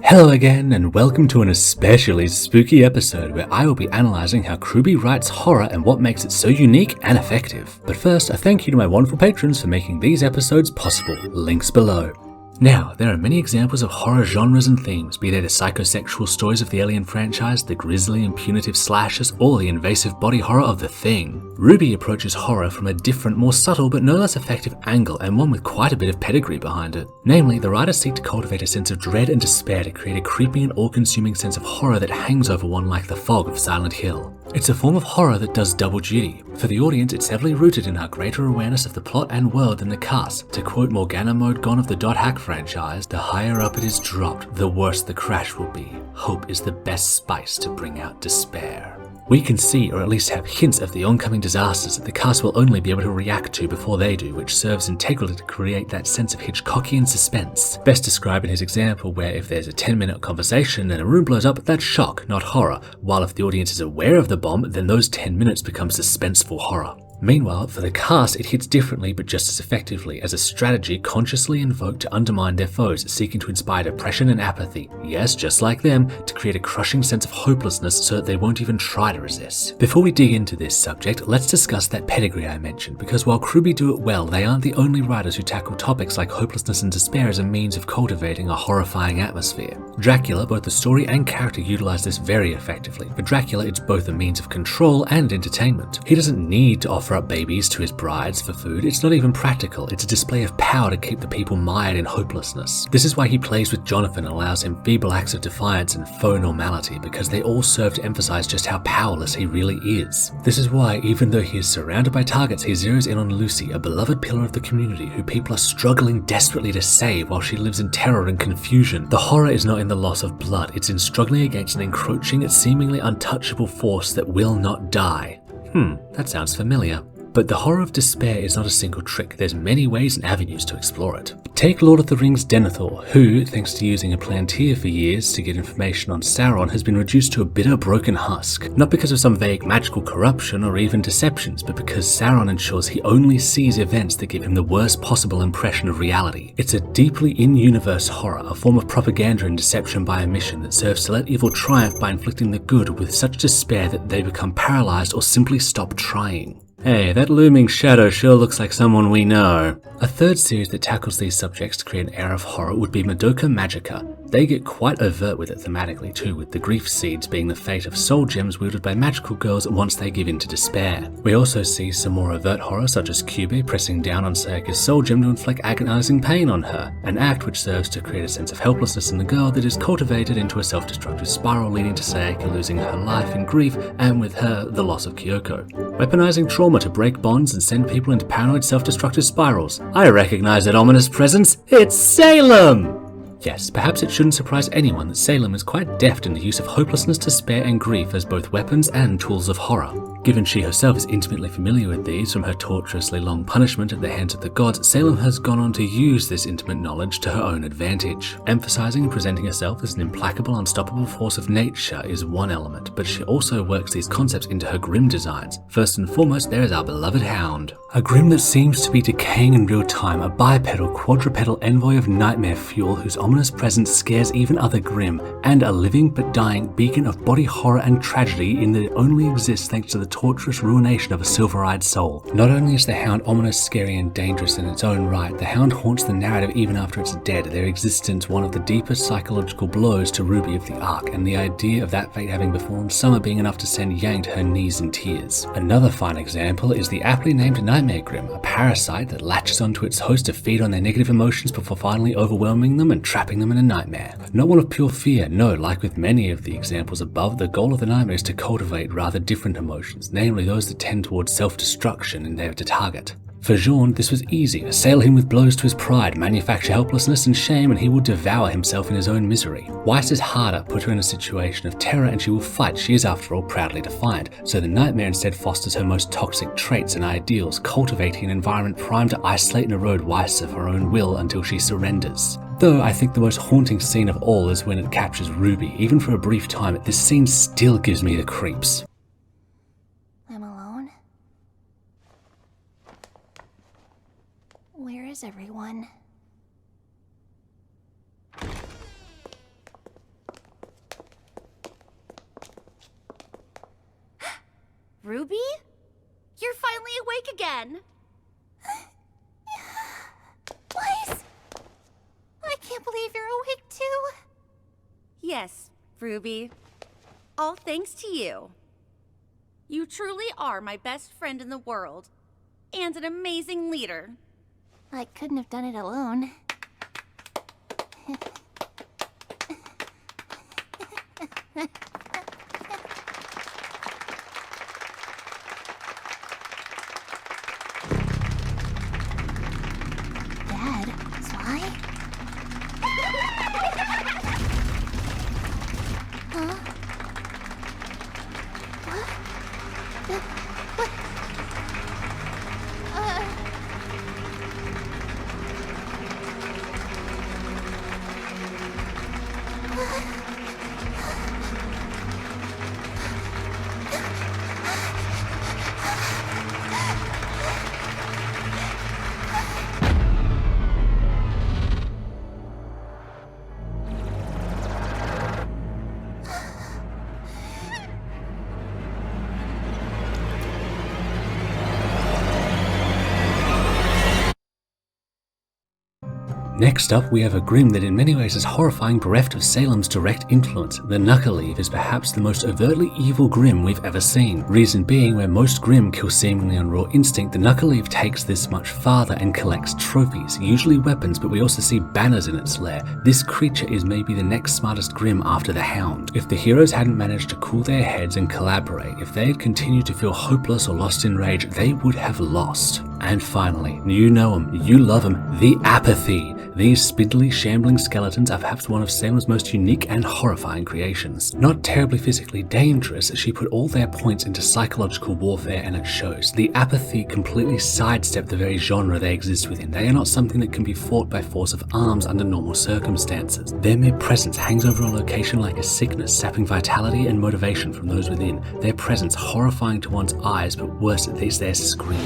Hello again, and welcome to an especially spooky episode where I will be analysing how CRWBY writes horror and what makes it so unique and effective. But first, a thank you to my wonderful patrons for making these episodes possible. Links below. Now, there are many examples of horror genres and themes, be they the psychosexual stories of the Alien franchise, the grisly and punitive slashers, or the invasive body horror of The Thing. RWBY approaches horror from a different, more subtle but no less effective angle, and one with quite a bit of pedigree behind it. Namely, the writers seek to cultivate a sense of dread and despair to create a creeping and all-consuming sense of horror that hangs over one like the fog of Silent Hill. It's a form of horror that does double duty. For the audience, it's heavily rooted in our greater awareness of the plot and world than the cast. To quote Morgana Modegon of the Dot Hack franchise, the higher up it is dropped, the worse the crash will be. Hope is the best spice to bring out despair. We can see, or at least have hints of the oncoming disasters that the cast will only be able to react to before they do, which serves integrally to create that sense of Hitchcockian suspense. Best described in his example where if there's a 10-minute conversation and a room blows up, that's shock, not horror, while if the audience is aware of the bomb, then those 10 minutes become suspenseful horror. Meanwhile, for the cast, it hits differently but just as effectively, as a strategy consciously invoked to undermine their foes, seeking to inspire depression and apathy, yes, just like them, to create a crushing sense of hopelessness so that they won't even try to resist. Before we dig into this subject, let's discuss that pedigree I mentioned, because while CRWBY do it well, they aren't the only writers who tackle topics like hopelessness and despair as a means of cultivating a horrifying atmosphere. Dracula, both the story and character utilize this very effectively. For Dracula, it's both a means of control and entertainment. He doesn't need to offer up babies to his brides for food. It's not even practical. It's a display of power to keep the people mired in hopelessness. This is why he plays with Jonathan and allows him feeble acts of defiance and faux normality, because they all serve to emphasize just how powerless he really is. This is why, even though he is surrounded by targets, he zeroes in on Lucy, a beloved pillar of the community who people are struggling desperately to save while she lives in terror and confusion. The horror is not in the loss of blood, it's in struggling against an encroaching, seemingly untouchable force that will not die. That sounds familiar. But the horror of despair is not a single trick. There's many ways and avenues to explore it. Take Lord of the Rings' Denethor, who, thanks to using a Palantir for years to get information on Sauron, has been reduced to a bitter, broken husk. Not because of some vague magical corruption or even deceptions, but because Sauron ensures he only sees events that give him the worst possible impression of reality. It's a deeply in-universe horror, a form of propaganda and deception by omission that serves to let evil triumph by inflicting the good with such despair that they become paralyzed or simply stop trying. Hey, that looming shadow sure looks like someone we know. A third series that tackles these subjects to create an air of horror would be Madoka Magica. They get quite overt with it thematically too, with the grief seeds being the fate of soul gems wielded by magical girls once they give in to despair. We also see some more overt horror such as CRWBY pressing down on Sayaka's soul gem to inflict agonizing pain on her, an act which serves to create a sense of helplessness in the girl that is cultivated into a self-destructive spiral leading to Sayaka losing her life in grief and with her the loss of Kyoko. Weaponizing trauma to break bonds and send people into paranoid self-destructive spirals. I recognize that ominous presence. It's Salem! Yes, perhaps it shouldn't surprise anyone that Salem is quite deft in the use of hopelessness, despair, and grief as both weapons and tools of horror. Given she herself is intimately familiar with these from her torturously long punishment at the hands of the gods, Salem has gone on to use this intimate knowledge to her own advantage. Emphasizing and presenting herself as an implacable, unstoppable force of nature is one element, but she also works these concepts into her grim designs. First and foremost, there is our beloved Hound. A grim that seems to be decaying in real time, a bipedal, quadrupedal envoy of nightmare fuel whose ominous presence scares even other grim, and a living but dying beacon of body horror and tragedy in that it only exists thanks to the torturous ruination of a silver-eyed soul. Not only is the Hound ominous, scary, and dangerous in its own right, the Hound haunts the narrative even after it's dead, their existence one of the deepest psychological blows to RWBY of the Ark, and the idea of that fate having befallen Summer being enough to send Yang to her knees in tears. Another fine example is the aptly named Nightmare Grim, a parasite that latches onto its host to feed on their negative emotions before finally overwhelming them and trapping them in a nightmare. Not one of pure fear, no, like with many of the examples above, the goal of the nightmare is to cultivate rather different emotions, namely those that tend towards self-destruction in their target. For Jean, this was easy. Assail him with blows to his pride, manufacture helplessness and shame, and he will devour himself in his own misery. Weiss is harder, put her in a situation of terror and she will fight. She is after all proudly defiant, so the nightmare instead fosters her most toxic traits and ideals, cultivating an environment primed to isolate and erode Weiss of her own will until she surrenders. Though I think the most haunting scene of all is when it captures RWBY. Even for a brief time, this scene still gives me the creeps. I'm alone? Where's everyone? Ruby? You're finally awake again! Please! I can't believe you're awake too! Yes, Ruby. All thanks to you. You truly are my best friend in the world, and an amazing leader. I couldn't have done it alone. Dad, Sly? Huh? What? What? Next up, we have a Grimm that in many ways is horrifying, bereft of Salem's direct influence. The Knuckleave is perhaps the most overtly evil Grimm we've ever seen. Reason being, where most Grimm kill seemingly on raw instinct, the Knuckleave takes this much farther and collects trophies, usually weapons, but we also see banners in its lair. This creature is maybe the next smartest Grimm after the Hound. If the heroes hadn't managed to cool their heads and collaborate, if they had continued to feel hopeless or lost in rage, they would have lost. And finally, you know him, you love him, the Apathy. These spindly, shambling skeletons are perhaps one of Salem's most unique and horrifying creations. Not terribly physically dangerous, she put all their points into psychological warfare, and it shows. The Apathy completely sidestep the very genre they exist within. They are not something that can be fought by force of arms under normal circumstances. Their mere presence hangs over a location like a sickness, sapping vitality and motivation from those within. Their presence horrifying to one's eyes, but worse is their scream.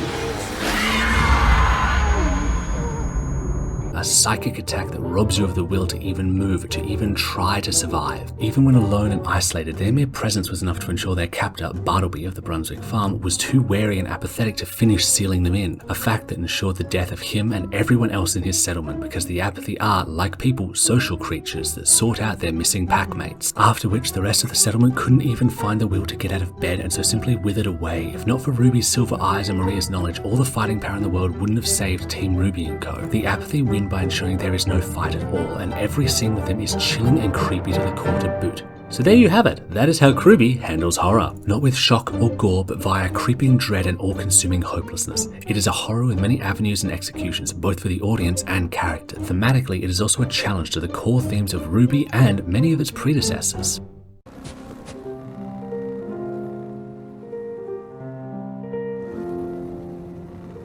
A psychic attack that robs you of the will to even move, to even try to survive. Even when alone and isolated, their mere presence was enough to ensure their captor, Bartleby of the Brunswick farm, was too wary and apathetic to finish sealing them in. A fact that ensured the death of him and everyone else in his settlement, because the Apathy are, like people, social creatures that sought out their missing packmates. After which the rest of the settlement couldn't even find the will to get out of bed, and so simply withered away. If not for Ruby's silver eyes and Maria's knowledge, all the fighting power in the world wouldn't have saved Team RWBY & Co. The Apathy win by ensuring there is no fight at all, and every scene with them is chilling and creepy to the core to boot. So there you have it. That is how CRWBY handles horror. Not with shock or gore, but via creeping dread and all-consuming hopelessness. It is a horror with many avenues and executions, both for the audience and character. Thematically, it is also a challenge to the core themes of RWBY and many of its predecessors.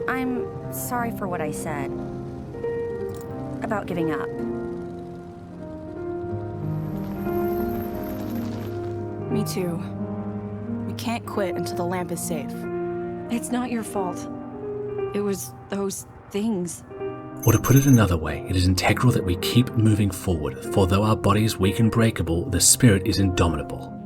I'm sorry for what I said about giving up. Me too. We can't quit until the lamp is safe. It's not your fault. It was those things. Or to put it another way, it is integral that we keep moving forward, for though our body is weak and breakable, the spirit is indomitable.